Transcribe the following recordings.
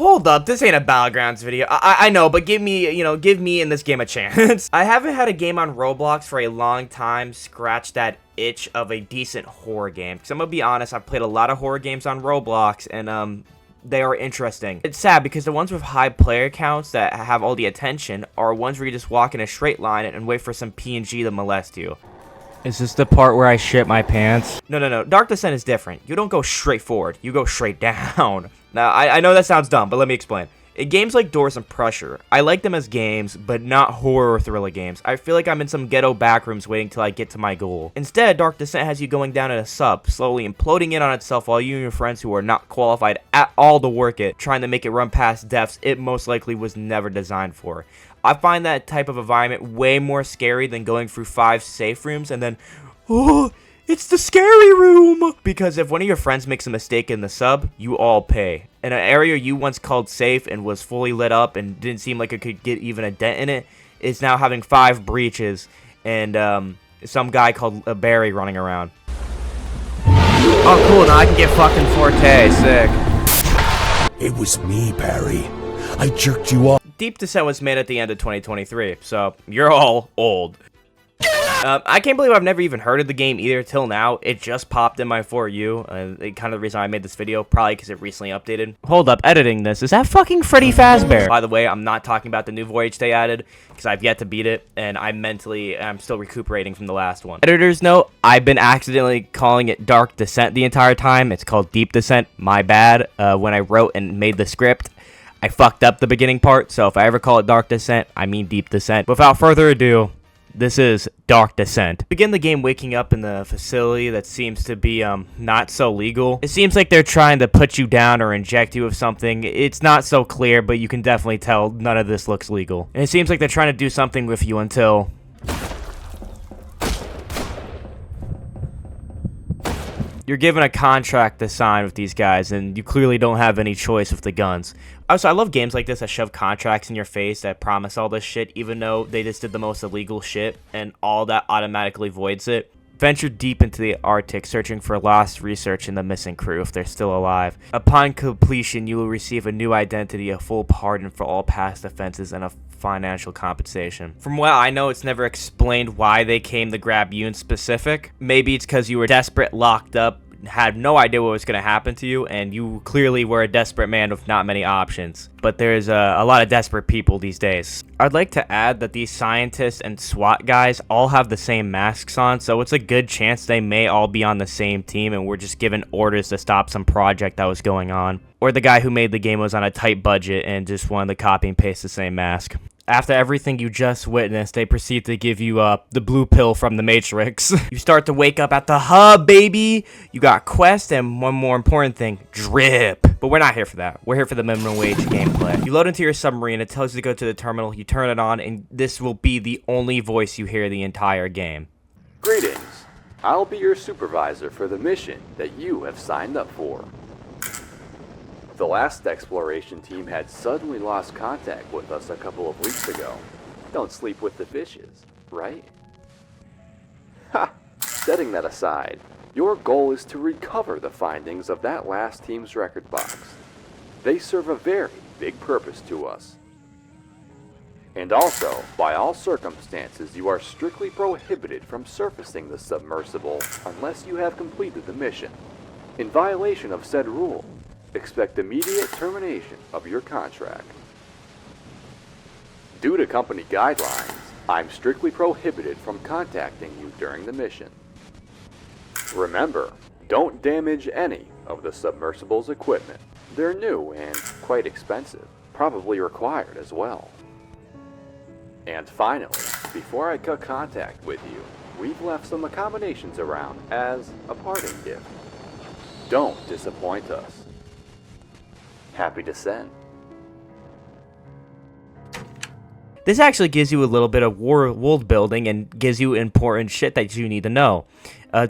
Hold up, this ain't a Battlegrounds video. I know, but give me in this game a chance. I haven't had a game on Roblox for a long time scratch that itch of a decent horror game. Because I'm gonna be honest, I've played a lot of horror games on Roblox, and they are interesting. It's sad because the ones with high player counts that have all the attention are ones where you just walk in a straight line and wait for some PNG to molest you. Is this the part where I shit my pants? No. Dark Descent is different. You don't go straight forward. You go straight down. Now, I know that sounds dumb, but let me explain. In games like Doors and Pressure, I like them as games, but not horror or thriller games. I feel like I'm in some ghetto backrooms waiting till I get to my goal. Instead, Dark Descent has you going down in a sub, slowly imploding in on itself while you and your friends who are not qualified at all to work it, trying to make it run past depths it most likely was never designed for. I find that type of environment way more scary than going through 5 safe rooms and then, oh, it's the scary room! Because if one of your friends makes a mistake in the sub, you all pay. In an area you once called safe and was fully lit up and didn't seem like it could get even a dent in it, is now having 5 breaches and some guy called Barry running around. Oh cool, now I can get fucking 4K, sick. It was me, Barry. I jerked you off. Deep Descent was made at the end of 2023, so you're all old. I can't believe I've never even heard of the game either till now. It just popped in my For You. Kind of the reason I made this video, probably because it recently updated. Hold up, editing this. Is that fucking Freddy Fazbear? By the way, I'm not talking about the new voyage they added, because I've yet to beat it, and I'm still recuperating from the last one. Editor's note, I've been accidentally calling it Dark Descent the entire time. It's called Deep Descent. My bad. When I wrote and made the script, I fucked up the beginning part, so if I ever call it Dark Descent, I mean Deep Descent. Without further ado, this is Dark Descent. Begin the game waking up in the facility that seems to be not so legal. It seems like they're trying to put you down or inject you with something. It's not so clear, but you can definitely tell none of this looks legal. And it seems like they're trying to do something with you until you're given a contract to sign with these guys, and you clearly don't have any choice with the guns. Also, I love games like this that shove contracts in your face that promise all this shit, even though they just did the most illegal shit, and all that automatically voids it. Venture deep into the Arctic, searching for lost research in the missing crew if they're still alive. Upon completion, you will receive a new identity, a full pardon for all past offenses, and a financial compensation. From what I know, it's never explained why they came to grab you in specific. Maybe it's because you were desperate, locked up, had no idea what was going to happen to you, and you clearly were a desperate man with not many options. But there's a lot of desperate people these days. I'd like to add that these scientists and SWAT guys all have the same masks on, so it's a good chance they may all be on the same team and we're just given orders to stop some project that was going on. Or the guy who made the game was on a tight budget and just wanted to copy and paste the same mask. After everything you just witnessed, they proceed to give you the blue pill from the Matrix. You start to wake up at the hub, baby! You got quest and one more important thing, drip. But we're not here for that. We're here for the minimum wage gameplay. You load into your submarine, it tells you to go to the terminal, you turn it on, and this will be the only voice you hear the entire game. Greetings. I'll be your supervisor for the mission that you have signed up for. The last exploration team had suddenly lost contact with us a couple of weeks ago. Don't sleep with the fishes, right? Ha! Setting that aside, your goal is to recover the findings of that last team's record box. They serve a very big purpose to us. And also, by all circumstances, you are strictly prohibited from surfacing the submersible unless you have completed the mission. In violation of said rule, expect immediate termination of your contract. Due to company guidelines, I'm strictly prohibited from contacting you during the mission. Remember, don't damage any of the submersible's equipment. They're new and quite expensive, probably required as well. And finally, before I cut contact with you, we've left some accommodations around as a parting gift. Don't disappoint us. Happy to send. This actually gives you a little bit of world building and gives you important shit that you need to know.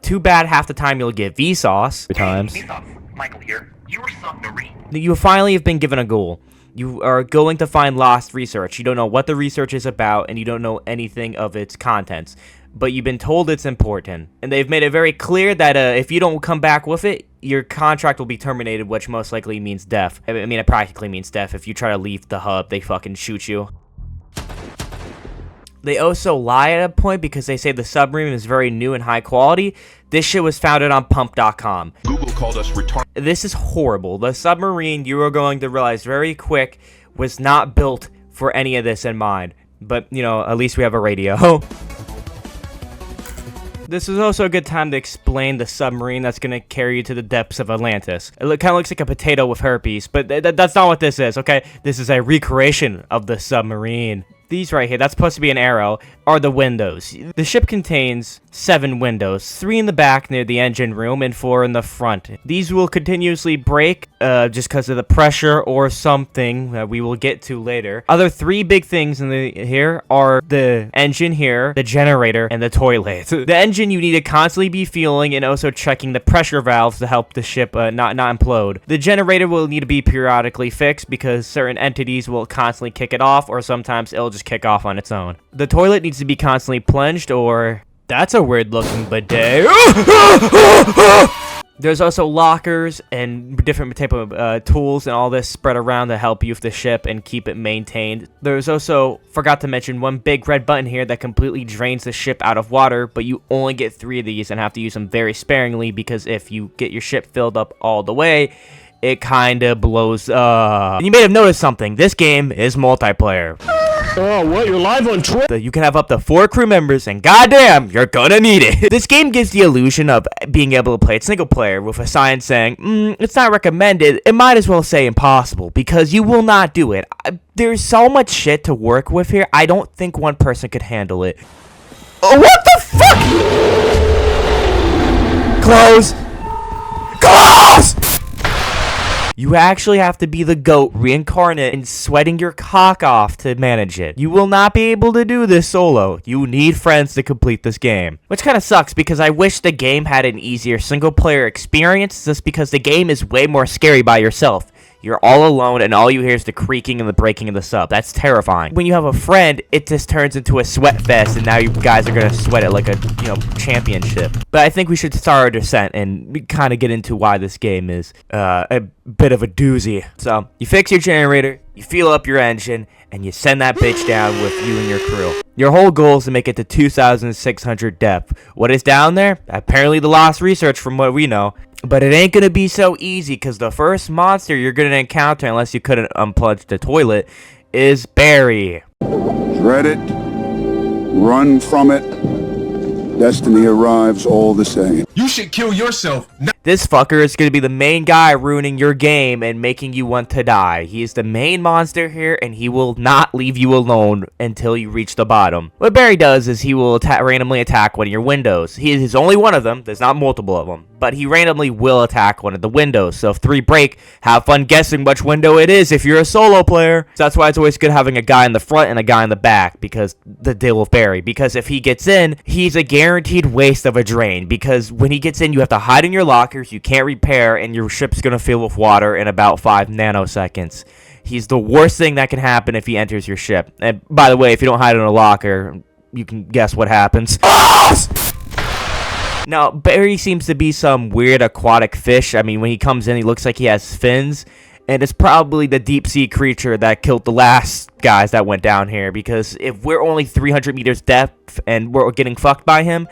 Too bad half the time you'll get Vsauce. Hey, Michael here. Your submarine. You finally have been given a goal. You are going to find lost research. You don't know what the research is about, and you don't know anything of its contents. but you've been told it's important. And they've made it very clear that if you don't come back with it, your contract will be terminated, which most likely means death. I mean, it practically means death. If you try to leave the hub, they fucking shoot you. They also lie at a point because they say the submarine is very new and high quality. This shit was founded on pump.com. Google called us retarded. This is horrible. The submarine, you are going to realize very quick, was not built for any of this in mind. But, you know, at least we have a radio. This is also a good time to explain the submarine that's going to carry you to the depths of Atlantis. It kind of looks like a potato with herpes, but that's not what this is, okay? This is a recreation of the submarine. These right here, that's supposed to be an arrow, are the windows. The ship contains 7 windows, 3 in the back near the engine room and 4 in the front. These will continuously break just because of the pressure or something that we will get to later. Other 3 big things in here are the engine here, the generator, and the toilet. The engine you need to constantly be fueling and also checking the pressure valves to help the ship not implode. The generator will need to be periodically fixed because certain entities will constantly kick it off, or sometimes it'll just kick off on its own. The toilet needs to be constantly plunged, or that's a weird looking bidet. There's also lockers and different type of tools and all this spread around to help you with the ship and keep it maintained. There's also, forgot to mention, one big red button here that completely drains the ship out of water, but you only get 3 of these and have to use them very sparingly because if you get your ship filled up all the way, it kind of blows up. And you may have noticed something. This game is multiplayer. Oh, what? You're live on Twitch? You can have up to 4 crew members, and goddamn, you're gonna need it. This game gives the illusion of being able to play it single player with a sign saying, it's not recommended. It might as well say impossible, because you will not do it. There's so much shit to work with here, I don't think one person could handle it. Oh, what the fuck? Close! Close! You actually have to be the goat reincarnate and sweating your cock off to manage it. You will not be able to do this solo. You need friends to complete this game. Which kind of sucks because I wish the game had an easier single player experience just because the game is way more scary by yourself. You're all alone and all you hear is the creaking and the breaking of the sub. That's terrifying. When you have a friend, it just turns into a sweat fest and now you guys are going to sweat it like a, championship. But I think we should start our descent and kind of get into why this game is a bit of a doozy. So, you fix your generator, you fuel up your engine, and you send that bitch down with you and your crew. Your whole goal is to make it to 2,600 depth. What is down there? Apparently the lost research from what we know. But it ain't gonna be so easy, because the first monster you're gonna encounter, unless you couldn't unplug the toilet, is Barry. Dread it, run from it, destiny arrives all the same. You should kill yourself. This fucker is going to be the main guy ruining your game and making you want to die. He is the main monster here, and he will not leave you alone until you reach the bottom. What Barry does is he will randomly attack one of your windows. He is only one of them. There's not multiple of them. But he randomly will attack one of the windows. So if 3 break, have fun guessing which window it is if you're a solo player. So that's why it's always good having a guy in the front and a guy in the back, because the deal with Barry. Because if he gets in, he's a guaranteed waste of a drain. Because when he gets in, you have to hide in your lockers, you can't repair, and your ship's going to fill with water in about 5 nanoseconds. He's the worst thing that can happen if he enters your ship. And by the way, if you don't hide in a locker, you can guess what happens. Now, Barry seems to be some weird aquatic fish. I mean, when he comes in, he looks like he has fins. And it's probably the deep-sea creature that killed the last guys that went down here. Because if we're only 300 meters depth and we're getting fucked by him,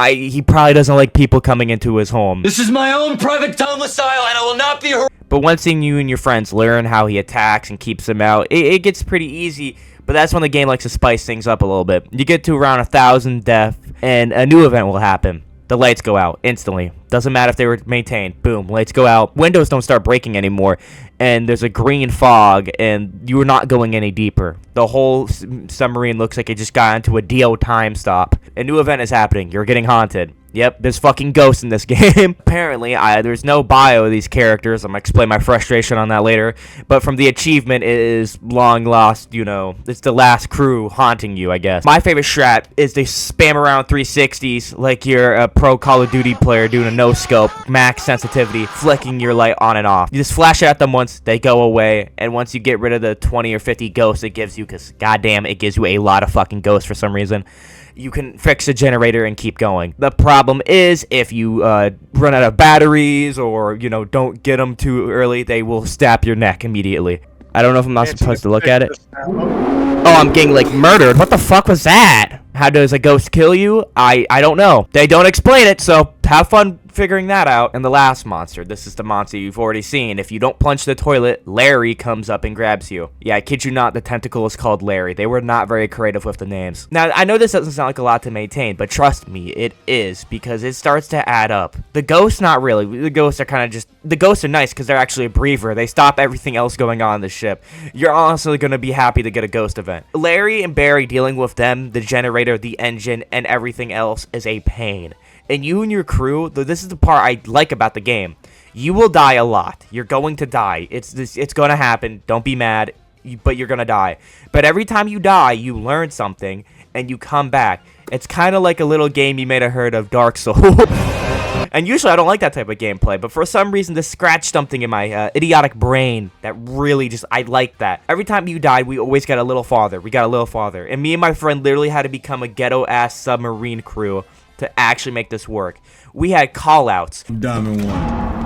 he probably doesn't like people coming into his home. This is my own private domicile, and I will not be But once you and your friends learn how he attacks and keeps them out, it gets pretty easy. But that's when the game likes to spice things up a little bit. You get to around 1,000 death, and a new event will happen. The lights go out instantly. Doesn't matter if they were maintained. Boom, lights go out. Windows don't start breaking anymore. And there's a green fog, and you're not going any deeper. The whole submarine looks like it just got into a DO time stop. A new event is happening. You're getting haunted. Yep, there's fucking ghosts in this game. Apparently, there's no bio of these characters. I'm gonna explain my frustration on that later. But from the achievement, it is long lost, it's the last crew haunting you, I guess. My favorite strat is they spam around 360s like you're a pro Call of Duty player doing a no-scope, max sensitivity, flicking your light on and off. You just flash it at them once, they go away, and once you get rid of the 20 or 50 ghosts it gives you, because goddamn, it gives you a lot of fucking ghosts for some reason. you can fix the generator and keep going. The problem is if you run out of batteries or, you know, don't get them too early, they will stab your neck immediately. I don't know if I'm not supposed to look at it. Oh, I'm getting, like, murdered. What the fuck was that? How does a ghost kill you? I don't know. They don't explain it, so have fun figuring that out. And the last monster. This is the monster you've already seen. If you don't plunge the toilet, Larry comes up and grabs you. Yeah, I kid you not, the tentacle is called Larry. They were not very creative with the names. Now, I know this doesn't sound like a lot to maintain, but trust me, it is, because it starts to add up. The ghosts, not really. The ghosts are kind of just... The ghosts are nice because they're actually a breather. They stop everything else going on in the ship. You're honestly going to be happy to get a ghost event. Larry and Barry dealing with them, the generator, the engine, and everything else is a pain. And you and your crew, this is the part I like about the game. You will die a lot. You're going to die. It's going to happen. Don't be mad, but you're going to die. But every time you die, you learn something, and you come back. It's kind of like a little game you may have heard of, Dark Souls. And usually I don't like that type of gameplay, but for some reason this scratched something in my idiotic brain that really just, I like that. Every time you died, we always got a little farther. We got a little farther. And me and my friend literally had to become a ghetto-ass submarine crew to actually make this work. We had call-outs. Diamond one.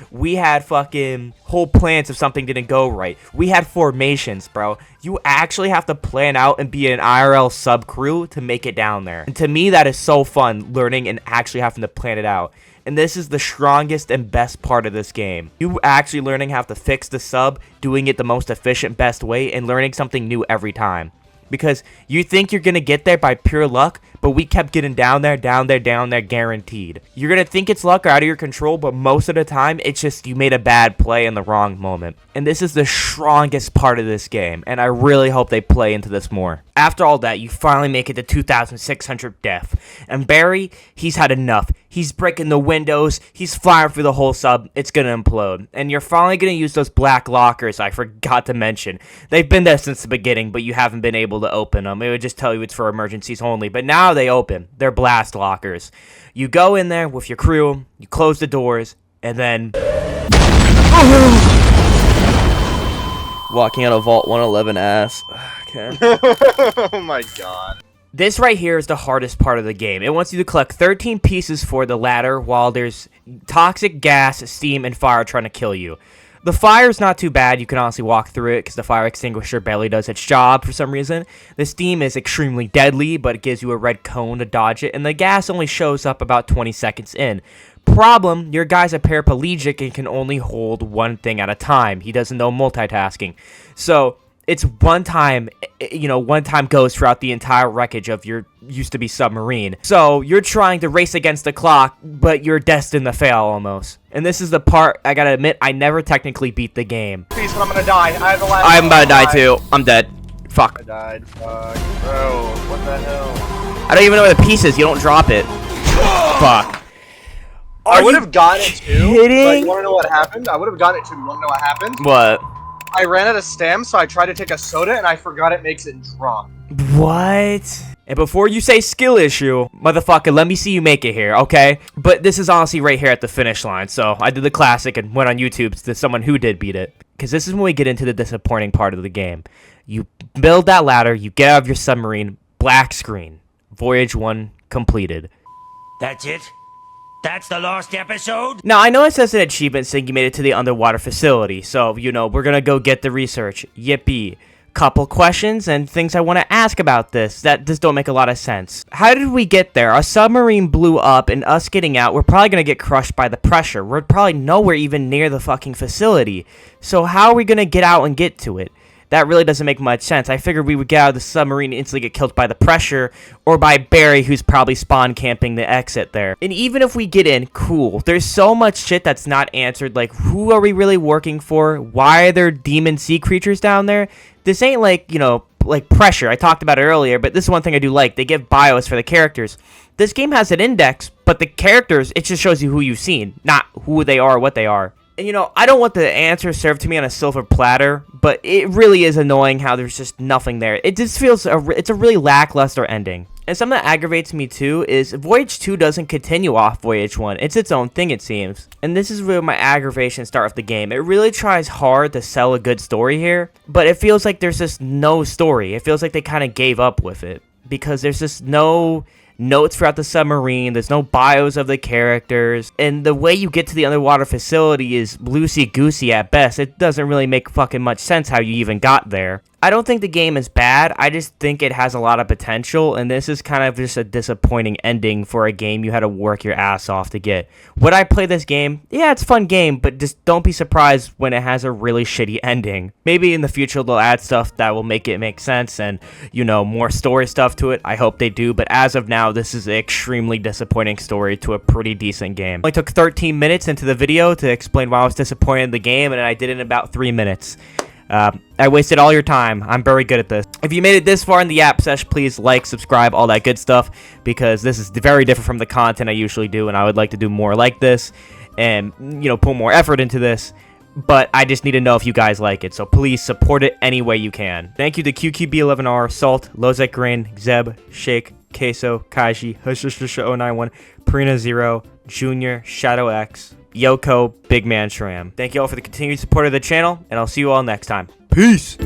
We had fucking whole plans if something didn't go right. We had formations, bro. You actually have to plan out and be an IRL sub crew to make it down there. And to me, that is so fun, learning and actually having to plan it out. And this is the strongest and best part of this game. You actually learning how to fix the sub, doing it the most efficient, best way, and learning something new every time. Because you think you're going to get there by pure luck, but we kept getting down there, guaranteed. You're going to think it's luck or out of your control, but most of the time, it's just you made a bad play in the wrong moment. And this is the strongest part of this game, and I really hope they play into this more. After all that, you finally make it to 2,600 death. And Barry, he's had enough. He's breaking the windows, he's flying through the whole sub, it's going to implode. And you're finally going to use those black lockers I forgot to mention. They've been there since the beginning, but you haven't been able to open them. It would just tell you it's for emergencies only, but now they open. They're blast lockers. You go in there with your crew, you close the doors, and then... Walking out of Vault 111 ass. Okay. Oh my god. This right here is the hardest part of the game. It wants you to collect 13 pieces for the ladder while there's toxic gas, steam, and fire trying to kill you. The fire's not too bad. You can honestly walk through it because the fire extinguisher barely does its job for some reason. The steam is extremely deadly, but it gives you a red cone to dodge it. And the gas only shows up about 20 seconds in. Problem, your guy's a paraplegic and can only hold one thing at a time. He doesn't know multitasking. So... it's one time goes throughout the entire wreckage of your used-to-be submarine. So, you're trying to race against the clock, but you're destined to fail almost. And this is the part, I gotta admit, I never technically beat the game. Please, I'm gonna die. I'm about to die too. I'm dead. Fuck. I died. Fuck. Bro, what the hell? I don't even know where the piece is. You don't drop it. Fuck. I would have gotten it too. kidding? But you wanna know what happened? I would have gotten it too. You wanna know what happened? What? I ran out of stem, so I tried to take a soda, and I forgot it makes it drop. What? And before you say skill issue, motherfucker, let me see you make it here, okay? But this is honestly right here at the finish line, so I did the classic and went on YouTube to someone who did beat it. Because this is when we get into the disappointing part of the game. You build that ladder, you get out of your submarine, black screen. Voyage 1 completed. That's it? That's the last episode? Now, I know it says an achievement saying you made it to the underwater facility, so, you know, we're gonna go get the research. Yippee. Couple questions and things I want to ask about this that just don't make a lot of sense. How did we get there? Our submarine blew up, and us getting out, we're probably gonna get crushed by the pressure. We're probably nowhere even near the fucking facility. So how are we gonna get out and get to it? That really doesn't make much sense. I figured we would get out of the submarine and instantly get killed by the pressure, or by Barry, who's probably spawn camping the exit there. And even if we get in, cool. There's so much shit that's not answered, like, who are we really working for? Why are there demon sea creatures down there? This ain't like, you know, like Pressure. I talked about it earlier, but this is one thing I do like. They give bios for the characters. This game has an index, but the characters, it just shows you who you've seen, not who they are or what they are. And, you know, I don't want the answer served to me on a silver platter, but it really is annoying how there's just nothing there. It just feels, it's a really lackluster ending. And something that aggravates me too is Voyage 2 doesn't continue off Voyage 1. It's its own thing, it seems. And this is where my aggravations start with the game. It really tries hard to sell a good story here, but it feels like there's just no story. It feels like they kind of gave up with it. because there's just no notes throughout the submarine, there's no bios of the characters, and the way you get to the underwater facility is loosey-goosey at best. It doesn't really make fucking much sense how you even got there. I don't think the game is bad, I just think it has a lot of potential, and this is kind of just a disappointing ending for a game you had to work your ass off to get. Would I play this game? Yeah, it's a fun game, but just don't be surprised when it has a really shitty ending. Maybe in the future they'll add stuff that will make it make sense and, you know, more story stuff to it. I hope they do, but as of now, this is an extremely disappointing story to a pretty decent game. It only took 13 minutes into the video to explain why I was disappointed in the game, and I did it in about 3 minutes. I wasted all your time. I'm very good at this. If you made it this far in the app sesh, please like, subscribe, all that good stuff, because this is very different from the content I usually do, and I would like to do more like this and, you know, put more effort into this, but I just need to know if you guys like it, so please support it any way you can. Thank you to QQB11R, Salt, Lozek Grain, Zeb, Shake, Queso, Kaiji, Hush091, Prina Zero, Junior, Shadow X, Yoko, Big Man Shram. Thank you all for the continued support of the channel, and I'll see you all next time. Peace!